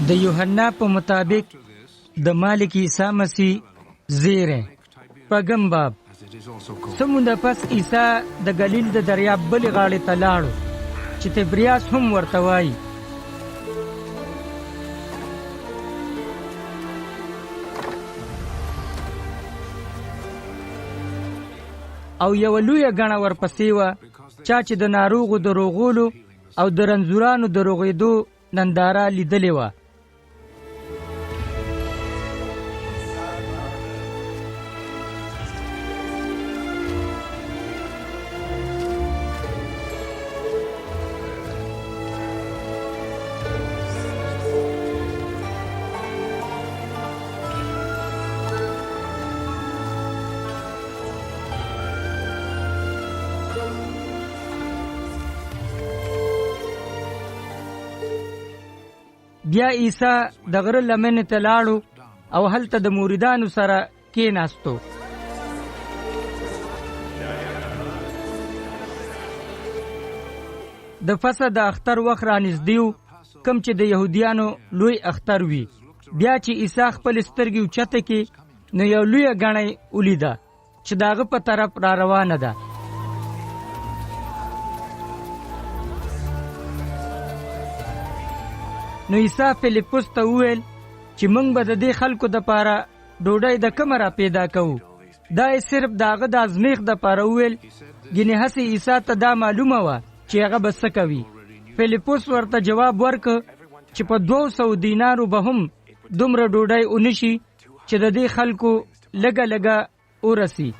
د یوحنا په مطابق د مالک عیسی مسیح زیره پغم باب سمونده پس عیسی د گلیل د دریاب بل غاړې ته لاړو چې تبریاس هم ورته وایي. او یو لویه غاڼه ورپسې وه چا چې د ناروغو د روغولو او د رنځورانو د روغېدو ننداره لیدلې وه. بیا عیسی د غره لمنې ته لاړو او هلته د مریدانو سره کېناستو. د فصح د اختر وخت رانږدې و، کوم چې د یهودیانو لوی اختر وي. بیا چې عیسی خپل سترګې اوچته کړې نو یو لویه غاڼه ولیده چې د هغه په طرف را روانه ده. نو عیسی فیلیپوس ته وویل چې موږ به د دې خلکو دپاره ډوډۍ د کومه را پیدا کوو. دا یې صرف د هغه د ازمیښت دپاره وویل، ګینې هسې عیسی ته دا معلومه وه چې هغه به څه کوي. فیلیپوس ورته جواب ورکړ چې په 200 دینارو به هم دومره ډوډۍ ونشي چې د دې خلکو لږه لږه ورسي.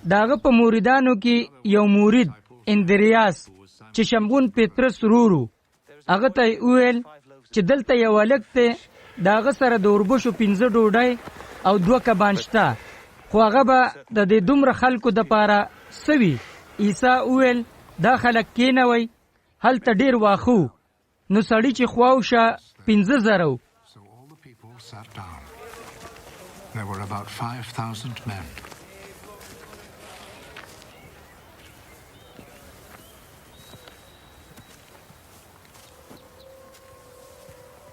د هغه په موریدانو کې یو مورید اندریاس چې شمعون پطرس ورورو، هغه ته وویل چې دلته یو هلک دی، د هغه سره د اوربشو 15 ډوډۍ او 2 کبان شته، خو هغه به د دې دومره خلکو دپاره څه وي؟ عیسی وویل دا خلک کېنوئ، هلته ډېر واښه و. نو سړي چې خواوشه 15,000 و.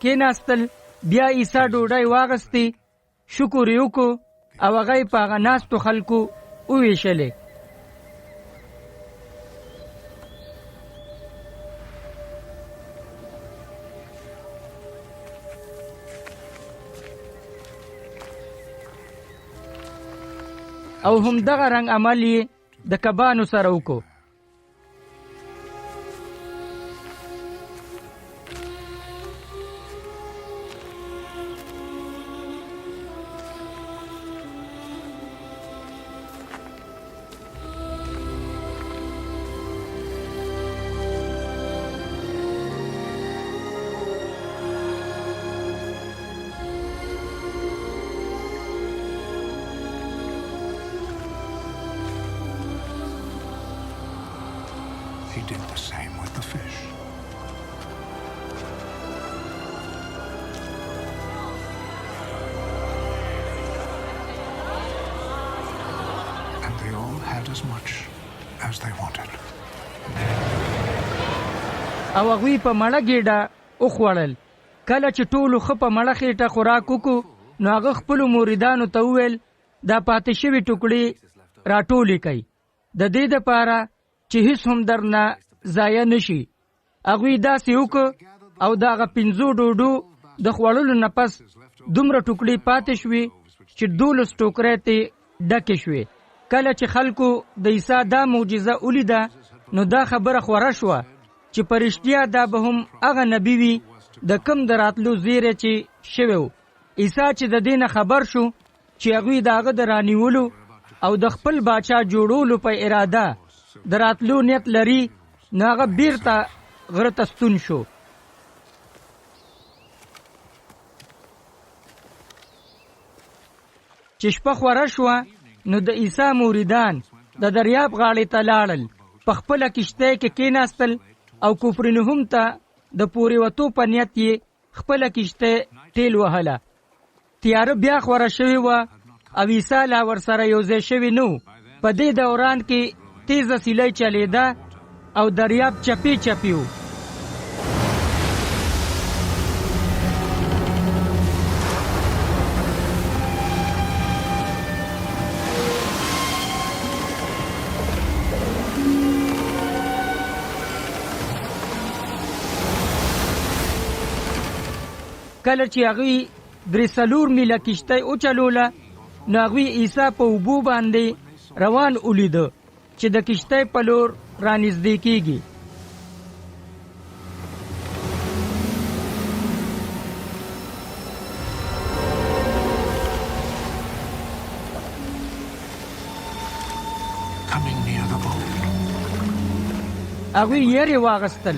کېناستل. بیا عیسی ډوډۍ واغستې، شکر یې وکړو او هغه یې په هغه ناستو خلکو وویشلې. او همدغه رنګ عمل یې د کبانو سره وکړو. He did the same with the fish. And they all had as much as they wanted. او هغوی په مړه ګېډه وخوړل. کله چې ټولو ښه په مړه خېټه خوراک وکړو نو هغه خپلو موریدانو ته وویل دا پاتې شوي ټوکړې راټولې کړئ، د دې دپاره چې هیڅ هم درنه ضایع نشي. هغوی داسې وکړه او د هغه 15 ډوډو د خوړلو نه پس دومره ټوکړې پاتې شوې چې 12 ټوکرۍ ترې ډکې شوې. کله چې خلکو د عیسی دا معجزه ولیده نو دا خبره خوره شوه چې په رښتیا دا به هم هغه نبي وي د کوم د راتلو زیری چې شوی و. عیسی چې د دې نه خبر شو چې هغوی د هغه د رانیولو او د خپل باچا جوړولو په اراده د راتلو نیت لري نو هغه بیرته غره ته ستون شو. چې شپه خوره شوه نو د عیسی مریدان د دریاب غاړې ته لاړل، په خپله کشتۍ کې کېناستل او کفرنهم ته د پورې وتو په نیت یې خپله کشتۍ ټیل وهله. تیاره بیا خوره شوې وه او عیسی لا ورسره یوځای شوی نه و. په دې دوران کې تیزه سیلۍ چلیده او دریاب چپی چپی و. کله چې هغوی 3 میله کشتۍ وچلوله نو هغوی عیسی په اوبو باندې روان ولیده چې د کشتۍ په لور رانږدې کیږي. Coming near the boat. هغوی یې واغستل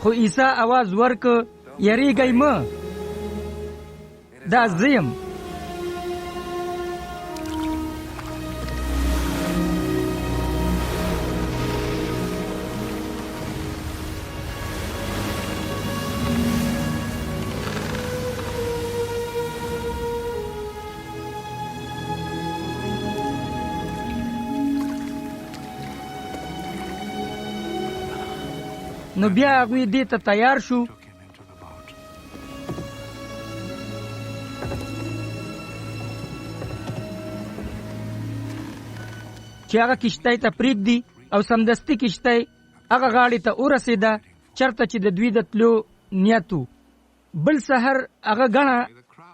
خو عیسی आवाज ورک یریږئ مه دا زه یم. نو بیا هغوی دې ته تیار شو Took him into the boat. چې هغه کشتۍ ته پرېږدي او سمدستي کشتۍ هغه غاړې ته ورسېده چرته چې د دوی د تلو نیت و. بل سحر هغه ګڼه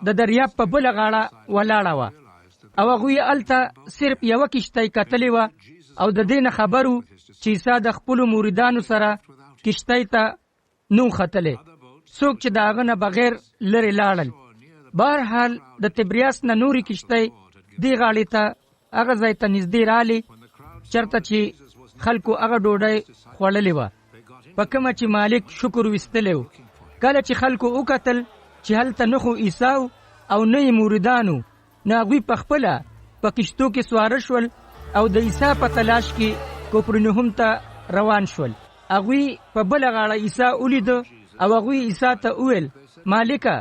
د دریاب په بله غاړه ولاړه وه او هغوی هلته صرف یوه کشتۍ کتلې وه او د دې نه خبر و چې عیسی د خپلو مریدانو سره کشتۍ ته نو ختلې څوک چې د هغه نه بغیر لرې لاړل. بهرحال د تبریاس نه نورې کشتۍ دې غاړې ته هغه ځای ته نږدې رالې چرته چې خلکو هغه ډوډۍ خوړلې وه په کومه چې مالک شکر ویستلی و. کله چې خلکو وکتل چې هلته نه خو عیسی او نه یې مریدانو نو هغوی پخپله په کشتو کې سواره شول او د عیسی په تلاش کې کفرنهم ته روان شول. هغوی په بله غاړه عیسی ولیده او هغوی عیسی ته وویل مالکه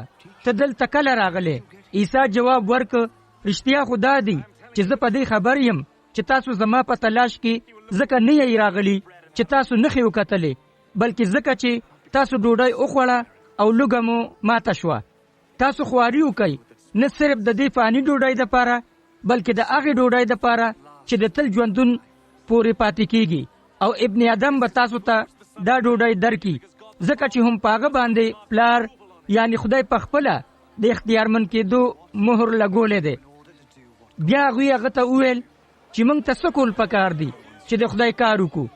ته دلته کله راغلی؟ عیسی جواب ورکړ رښتیا خو دا دی چې زه په دې خبر یم چې تاسو زما په تلاش کې ځکه نه یې راغلی چې تاسو نښې وکتلې بلکې ځکه چې تاسو ډوډۍ وخوړه او لوږه مو ماته شوه. تاسو خواري وکئ نه صرف د دې فاني ډوډۍ دپاره بلکې د هغې ډوډۍ دپاره چې د تل ژوندون پورې پاتې کیږي او ابن آدم به تاسو ته دا ډوډۍ درکړي ځکه چې هم په هغه باندې پلار یعنی خدای پخپله د اختیارمن کېدو مهر لګولی دی. بیا هغوی هغه ته وویل چې موږ ته څه کول پکار دي چې د خدای کار وکړو.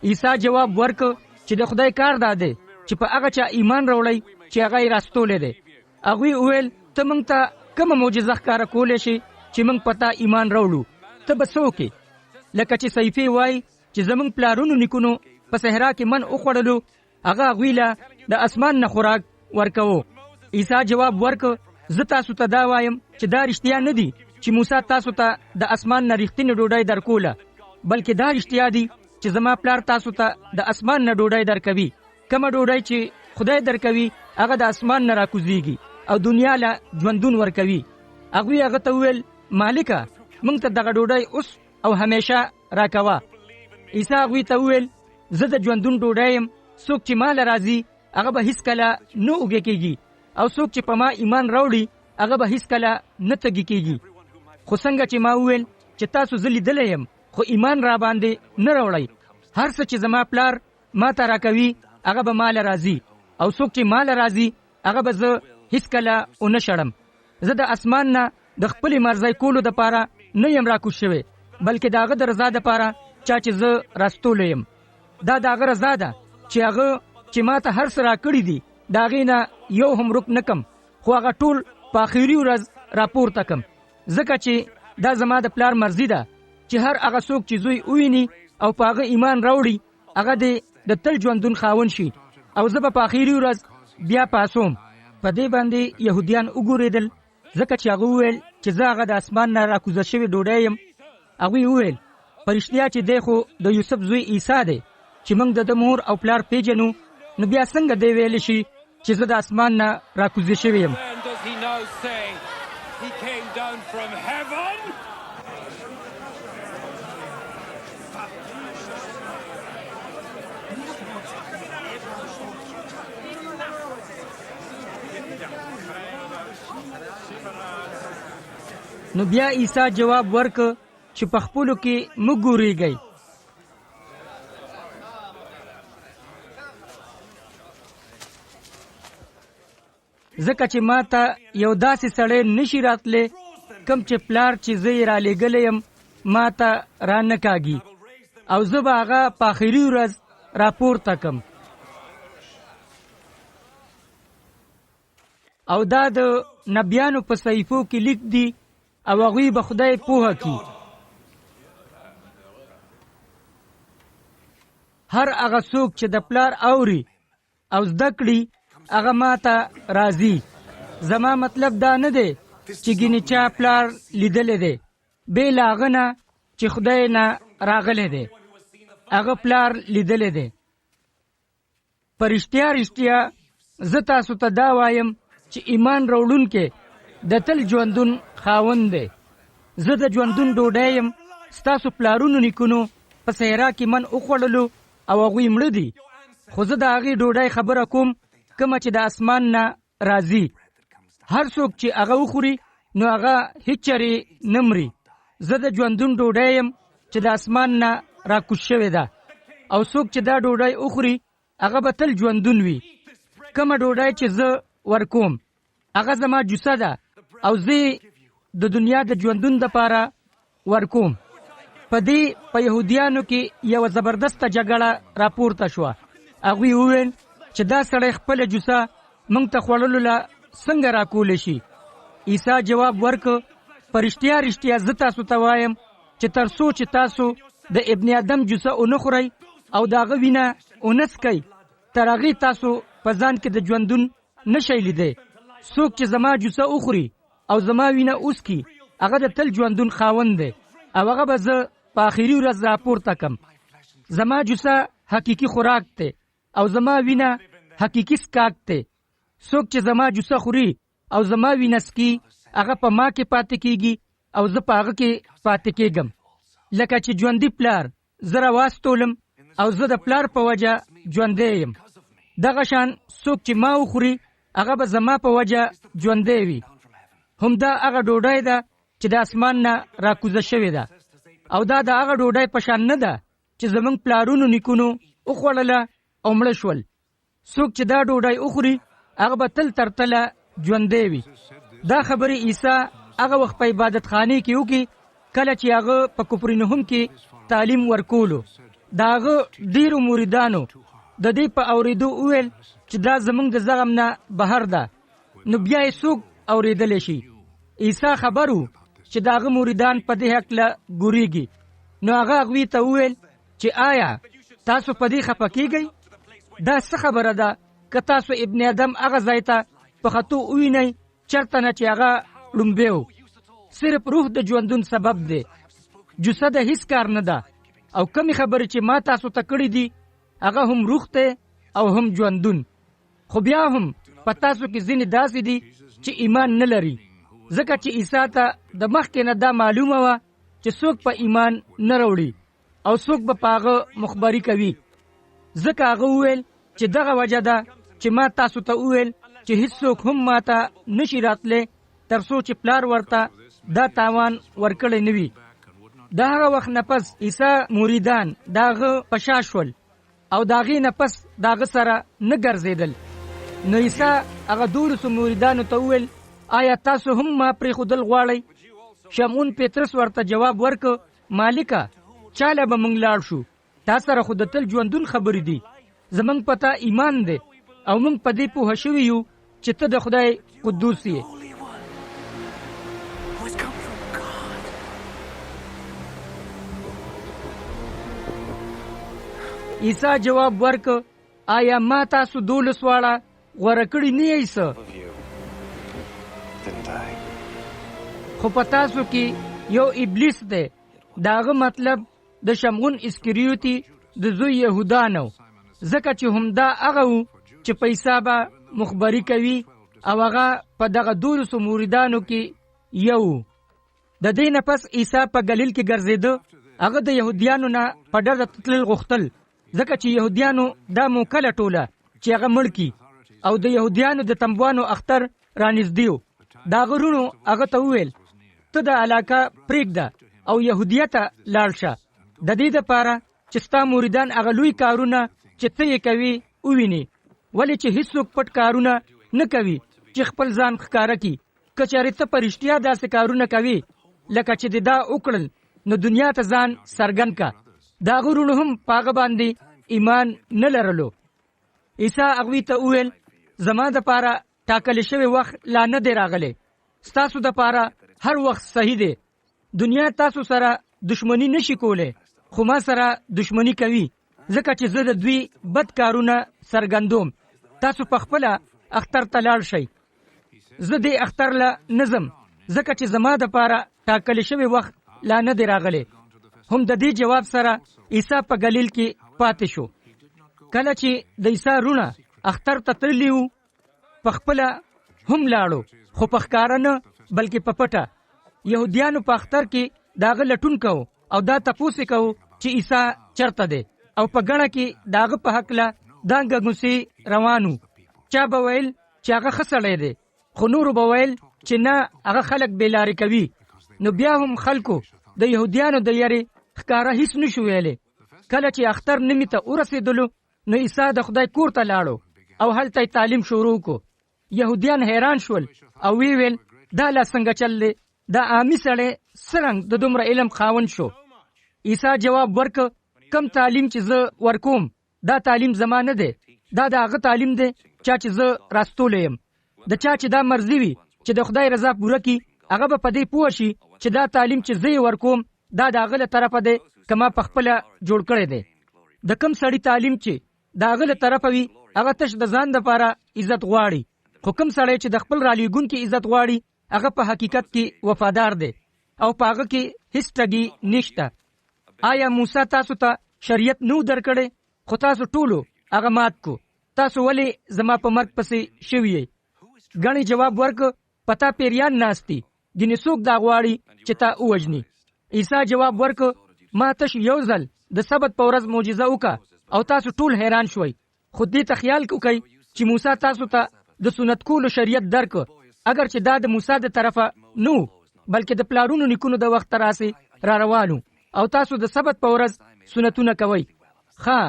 عیسی جواب ورکړ چې د خدای کار دا دی چې په هغه چا ایمان راوړئ چې هغه یې راستولی دی. هغوی وویل ته موږ ته کومه معجزه ښکاره کولی شي چې موږ په تا ایمان راوړو؟ ته به څه وکړې؟ لکه چې صحیفې وایي چې زموږ پلارونو نیکونو په صحرا کې من وخوړلو هغه هغوی له د اسمان نه خوراک ورکوو. عیسی جواب ورکړ زه تاسو ته دا وایم چې دا رښتیا نه دي چې موسی تاسو ته د اسمان نه رښتینې ډوډۍ درکوله بلکې دا رښتیا دي چې زما پلار تاسو ته د اسمان نه ډوډۍ درکوي. کومه ډوډۍ چې خدای درکوي هغه د اسمان نه راکوزیږي او دنیا له ژوندون ورکوي. هغوی هغه ته وویل مالکه موږ ته دغه ډوډۍ اوس او همیشه راکوه. عیسی هغوی ته وویل زه د ژوندون ډوډۍ یم څوک چې ما له راځي هغه به هیڅکله نه اوږې کېږي او څوک چې په ما ایمان راوړي هغه به هیڅکله نه تږي کېږي. خو څنګه چې ما وویل چې تاسو زه لیدلی یم خو ایمان را باندې نه راوړئ هر څه چې زما پلار ما ته راکوي هغه به ما له راځي او څوک چې ما له راځي هغه به زه هیڅکله ونه شړم. زه د اسمان نه د خپلې مرضۍ کولو دپاره نه یم راکوز شوی بلکې د هغه د رضا دپاره چا چې زه راستولی یم. دا د هغه رضا ده چې هغه چې ما ته هر څه راکړي دي د هغې نه یو هم رک نه کم خو هغه ټول په آخري ورځ راپورته کم ځکه چې دا زما د پلار مرضي ده چې هر هغه څوک چې زوی وویني او په هغه ایمان راوړي هغه د تل ژوندون خاوند شي او زه به په آخري ورځ بیا پاسوم. په دې باندې یهودیان وګورېدل ځکه چې هغه وویل چې زه هغه د اسمان نه راکوزه شوې ډوډۍ یم. هغوی وویل په رښتیا چې دی خو د یوسف زوی عیسی دی چې موږ د مور او پلار پیژنو نو بیا څنګه دی ویلی شي چې زه د اسمان نه راکوزه شوی یم؟ نو بیا عیسی جواب ورکړ چې په خپلو کې مه ګورېږئ. ځکه چې ما ته یو داسې سړی نشي راتلی کم چې پلار چې زه یې رالیږلی یم ما ته را نه کاږي او زه به هغه په آخري ورځ راپورته کم. او دا د نبیانو په صحیفو کې لیک دي او هغوی به خدای پوهه کی. هر هغه څوک چې د پلار اوري او زده کړي هغه ما ته راځي. زما مطلب دا نه دی چې ګینې چا پلار لیدلی دی بې له هغه نه چې خدای نه راغلی دی. هغه پلار لیدلی دی. په رښتیا زه تاسو ته دا وایم چې ایمان راوړونکی د تل ژوندون خاوند دی. زه د ژوندون ډوډۍ یم. ستاسو پلارونو نیکونو په صحرا کې من وخوړلو او هغوی مړه دي، خو زه د هغې ډوډۍ خبره کوم کومه چې د اسمان نه راځي. هر څوک چې هغه وخوري نو هغه هیڅ چرې نه مري. زه د ژوندون ډوډۍ یم چې د اسمان نه راکوز شوې ده، او څوک چې دا ډوډۍ وخوري هغه به تل ژوندون وي. کومه ډوډۍ چې زه ورکوم هغه زما جوسه ده او زه د دنیا د ژوندون دپاره ورکوم. په دې په یهودیانو کې یوه زبردسته جګړه راپورته شوه. هغوی وویل چې دا سړی خپله جوسه موږ ته خوړلو له څنګه راکولی شي. عیسی جواب ورکړ په رښتیا زه تاسو ته وایم چې تر څو چې تاسو د ابن آدم جوسه ونه خورئ او د هغه وینه ونه څکئ تر هغې تاسو په ځان کې د ژوندون نشئ لیدی. څوک چې زما جوسه وخوري او زما وینه وڅکي هغه د تل ژوندون خاوند دی او هغه به زه په آخري ورځ راپورته کم. زما جوسه حقیقي خوراک دی او زما وینه حقیقي څکاک دی. څوک چې زما جوسه خوري او زما وینه څکي هغه په ما کې پاتې کیږي او زه په هغه کې پاتې کیږم. لکه چې ژوندي پلار زه راواستولم او زه د پلار په وجه ژوندی یم، دغه شان څوک چې ما وخوري هغه به زما په وجه ژوندی وي. همدا هغه ډوډۍ ده چې د اسمان نه راکوزه شوې ده، او دا د هغه ډوډۍ په شان نه ده چې زموږ پلارونو نیکونو وخوړله او مړه شول. څوک چې دا ډوډۍ وخوري هغه به تل تر تله ژوندی وي. دا خبرې عیسی هغه وخت په عبادت خانې کې وکړي کله چې هغه په کفرنهم کې تعلیم ورکولو. د هغه ډیرو مریدانو د دې په اورېدو وویل چې دا زموږ د زغم نه بهر ده، نو بیا یې څوک اورېدلی شي. عیسی خبر و چې د هغه مریدان په دې هکله ګورېږي. نو هغه هغوی ته وویل چې آیا تاسو په دې خفه کیږئ؟ دا څه خبره ده که تاسو ابن آدم هغه ځای ته په خطو ووینئ چېرته نه چې هغه ړومبی و. صرف روح د ژوندون سبب دی، جوسه د هیڅ کار نه ده. او کمی خبرې چې ما تاسو ته کړې دي هغه هم روح دی او هم ژوندون. خو بیا هم په تاسو کې ځینې داسې دي چې ایمان نه لري، ځکه چې عیسی ته د مخکې نه دا معلومه وه چې څوک په ایمان نه راوړي او څوک به په هغه مخبري کوي. ځکه هغه وویل چې دغه وجه ده چې ما تاسو ته وویل چې هیڅوک هم ما ته نشي راتلی تر څو چې پلار ورته دا تاوان ورکړی نه وي. د هغه وخت نه پس عیسی مریدان د هغه په شا شول او د هغې نه پس د هغه سره نه ګرځېدل. نو عیسی هغه 12 مریدانو ته وویل آیا تاسو هم ما پرېښودل غواړئ؟ شمعون پطرس ورته جواب ورکړ مالکه چاله به موږ لاړ شو؟ تا سره خو د تل ژوندون خبرې دي. زموږ په تا ایمان دی او موږ په دې پوه شوي یو چې ته د خدای قدوس یې. عیسی جواب ورکړ آیا ما تاسو 12 واړه غوره کړي نه یئ څه؟ خو په تاسو کې یو ابلیس دی. د هغه مطلب د شمعون اسکریوطي د زوی یهودا نه و، ځکه چې همدا هغه و چې په عیسی به مخبري کوي او هغه په دغه 12 مریدانو کې یو. د دې نه پس عیسی په ګلیل کې ګرځېده. هغه د یهودیانو نه په ډزه تلل غوښتل، ځکه چې یهودیانو دا موکله ټوله چې هغه مړ کي او د یهودیانو د تنبوانو اختر رانږدې و. دا غرونو هغه ته وویل ته د علاقه پرېږده او یهودیه ته لاړ شه، د دې دپاره چې ستا مریدان هغه لوی کارونه چې ته یې کوي وویني. ولې چې هیڅوک پټ کارونه نه کوي چې خپل ځان ښکارا کی. کچاره ته پرشتیا داسې کارونه کوي لکه چې دا وکړل نو دنیا ته ځان سرګن کا. دا غرونه هم پاغه باندې ایمان نه لرلو. عیسی هغوی ته وویل زما د پاره ټاکل شوی وخت لا نه دی راغلی. ستاسو د پاره هر وخت صحیح دی. دنیا تاسو سره دشمنی نشي کوله خو ما سره دشمنی کوي ځکه چې زه د دوی بد کارونه سرګندوم. تاسو په خپل اختر ته لاړ شئ. زه دې اختر له نظم ځکه چې زما د پاره ټاکل شوی وخت لا نه دی راغلی. هم د دې جواب سره عیسی په ګلیل کې پاتې شو. کله چې د عیسی رونه اختر ته تللی وو په خپل هم لاړو خو په ښکاره نه بلکې په پټه. یهودیانو په اختر کې داغه لټون کو او دا تپوس کو چې عیسی چرته دی او په ګڼه کې داغه په حق لا دانګه غوسی روانو. چا به ویل چې هغه خسړې دی خو نور به ویل چې نه هغه خلک بیلاری کوي. نو بیا هم خلکو د یهودیانو د یاري ښکارا هیڅ نشو ویلې. کله چې اختر نمی ته ورسېدلو نو عیسی د خدای کور ته لاړو او هلته تعلیم شروع کو. یهودیان حیران شول او ویل دا لا څنګه چل دی؟ دا عامي سړی څنګه د دومره علم خاوند شو؟ عیسی جواب ورک کم تعلیم چې زه ورکوم دا تعلیم زمانه دی. دا هغه تعلیم دی چې زه راستول یم. د چا چې دا مرضی وي چې د خدای رضا پوره کی هغه به پدې پوه شي چې دا تعلیم چې زه ورکوم دا د هغه له طرفه دی کما په خپل جوړ کړی دی. د کم سړی تعلیم چې د هغه له طرفه وي هغه تش د ځان لپاره عزت غواړي خو کم سړی چې د خپل رالیګون کې عزت غواړي هغه په حقیقت کې وفادار دی او په هغه کې هیڅ ټګي نشته. آیا موسی تاسو ته شریعت نو درکړي خو تاسو ټولو هغه مات کو؟ تاسو ولې زما په مرګ پسې شوی؟ غني جواب ورک پتا پیریان ناشتي ګینه څوک دا غواړي چې تا اوجني. عیسی جواب ورک ما تش یو ځل د سبت په ورځ معجزه وکا او تاسو ټول حیران شوي. خو دې ته خیال کوئ چې موسی تاسو ته د سنت کولو شریعت درک اگر چې دا د موسی د طرفه نو بلکې د پلارونو نیکونو د وخت راسي را روانو او تاسو د سبت په ورځ سنتونه کوي. ها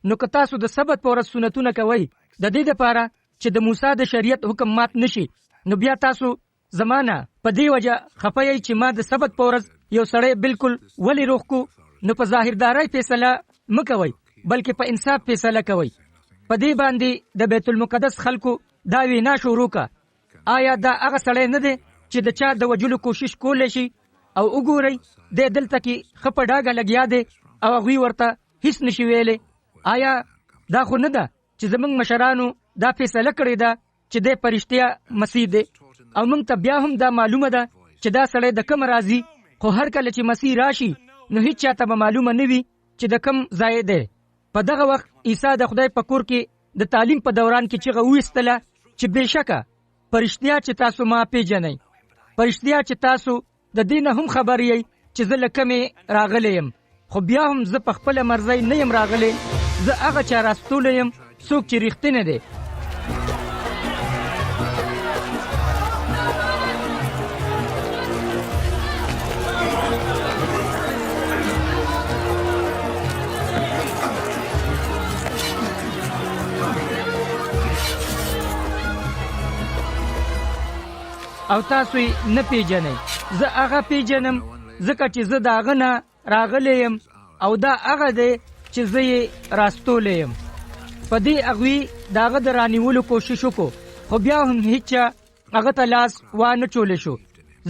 نو که تاسو د سبت په ورځ سنتونه کوي د دې لپاره چې د موسی د شریعت حکم مات نشي نو بیا تاسو زمانہ په دې وجه خپایي چې ما د سبت په ورځ یو سړی بالکل ولی روح کو. نو په ظاهرداري فیصله مکوي بلکې په انصاف فیصله کوي. په دې باندې د بیت المقدس خلکو دا وینا شروع کا آیا دا هغه سړی نه دی چې د چا د وجلو کوشش کولای شي او وګورئ د دلته کې خپه ډاګه لګیا دی او هغوی ورته هیڅ نشي ویلې. آیا دا خو نه ده چې زمونږ مشرانو دا فیصله کړې ده چې د پرشتیا مسیح دی او موږ ته بیا هم دا معلومه ده چې دا سړی د کوم راځي خو هر کله چې مسیح راشي نو هیڅ چاته به معلومه نه وي چې د کوم ځای دی. په دغه وخت عیسی د خدای په کور کې د تعلیم په دوران کې چغه وایستله چې بېشکه پرشتیا چې تاسو ما پیژنئ، پرشتیا چې تاسو د دې نه هم خبر یئ چې زه له کومې راغلی یم، خو بیا هم زه په خپله مرضۍ نه یم راغلی، زه هغه چا راستولی یم څوک چې رښتینی دی. او تاسو یې نه پیژنئ، زه هغه پیژنم ځکه چې زه د هغه نه راغلی یم او دا هغه دی چې زه یې راستولی یم. په دې هغوی د هغه د رانیولو کوشش وکړو خو بیا هم هیچا هغه ته لاس وانه چولی شو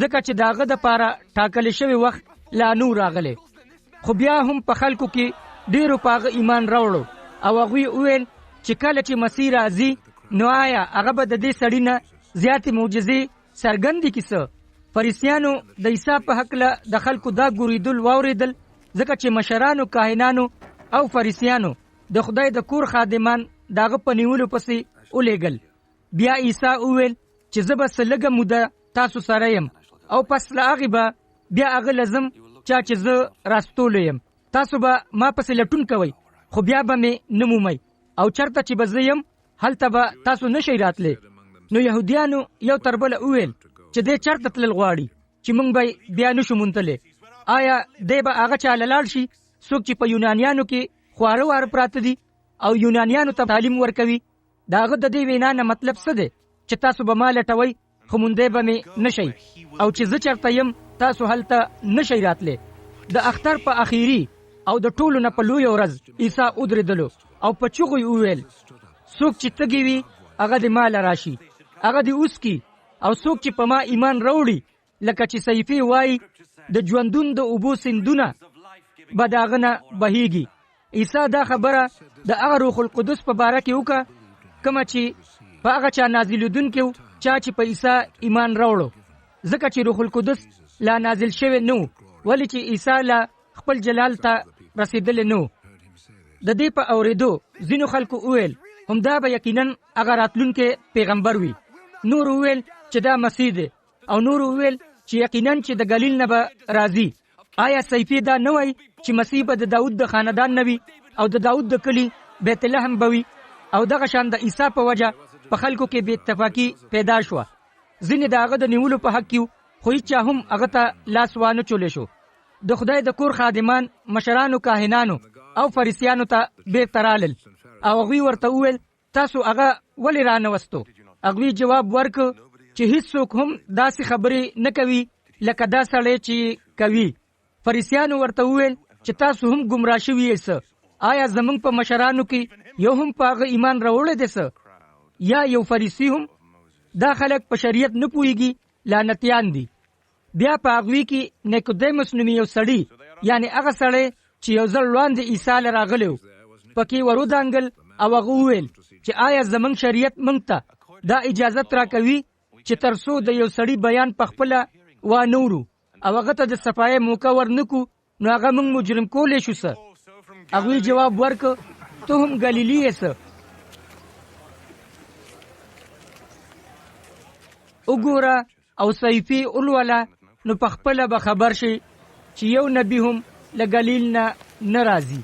ځکه چې د هغه دپاره ټاکلی شوی وخت لا نو راغلی. خو بیا هم په خلکو کې ډېرو په هغه ایمان راوړو او هغوی وویل چې کله چې مسیح راځي نو آیا هغه به د دې سړي نه زیاتې معجزې څرګندې کیسه. فریسیانو د عیسی په هکله د خلکو دا ګوریدل واوریدل ځکه چې مشرانو، کاهنانو او فریسیانو د خدای د کور خادمان داغه په نیولو پسې ولیږل. بیا عیسی وویل چې زه به څه لږه موده تاسو سره یم او پس له هغې به بیا هغه لازم چا چې زه راستولی یم. تاسو به ما پسې لټون کوئ خو بیا به مې نه مومئ او چرته چې به زه یم هلته به تاسو نشئ راتلی. نو یهودیانو یو تر بله وویل چې دی چرته تلل غواړي چې موږ به بیا نشو موندلی. آیا دی به هغه چا له لاړ شي څوک چې په یونانیانو کې خواره واره پراته دي او یونانیانو ته تعلیم ورکوي؟ د هغه د دې وینا نه مطلب څه دی؟ چې تاسو به ما لټوئ خو موندی به مې نشئ او چې زه چېرته یم تاسو هلته نشئ راتلی. د اختر په اخیری او د ټولو نه په لویه ورځ عیسی ودرېدلو او په چغو یې وویل څوک چې تږي وي هغه د ما له راشي هغه دې وڅکي او څوک چې په ما ایمان راوړي لکه چې صحیفې وایي د ژوندون د اوبو سیندونه به د هغه نه بهیږي. عیسی دا خبره د هغه روح القدس په باره کې وکړه کومه چې په هغه چا نازلېدونکی و چا چې په عیسی ایمان راوړو، ځکه چې روح القدس لا نازل شوی نه و ولې چې عیسی لا خپل جلال ته رسېدلی نه و. د دې په اورېدو ځینو خلکو وویل همدا به یقینا هغه راتلونکی پیغمبر وي. نور وویل چې دا مسیح دی او نور وویل چې یقینا چې د ګلیل نه به راځي. آیا صحیفې دا نه وایي چې مسیح به د داود د خاندان نه وي او د داود د کلي بیت لحم به وي؟ او دغه شان د عیسی په وجه په خلکو کې بې اتفاقي پیدا شوه. ځینې د هغه د نیولو په حق کې خو هیچا هم هغه ته لاس وانه چولی شو. د خدای د کور خادمان مشرانو کاهنانو او فریسیانو ته بیرته رالل او هغوی ورته وویل تاسو هغه ولې رانوستو؟ هغوی جواب ورکړ چې هیڅوک هم داسې خبرې نه کوي لکه دا سړی چې کوي. فریسیانو ورته وویل چې تاسو هم ګمراه شوي یې څه؟ آیا زمونږ په مشرانو کې یو هم په هغه ایمان راوړی دی څه؟ یا یو فریسی هم؟ دا خلک په شریعت نه پوهیږي، لعنتیان دي. بیا په هغوی کې نیکودیموس نومي یو سړي یعنی هغه سړی چې یو ځل وړاندې عیسی له راغلی و پکې ورودانګل او هغه وویل چې آیا زمونږ شریعت موږ ته دا اجازت راکوي چې تر څو د یو سړي بیان په خپله وانورو او هغه ته د صفایۍ موقع ورنکو نو هغه موږ مجرم کولی شو څه؟ هغوی جواب ورکړ ته هم ګلیلي یې څه؟ وګوره او صحیفې ولوله نو په خپله به خبر شي چې یو نبي هم له ګلیل نه راځي.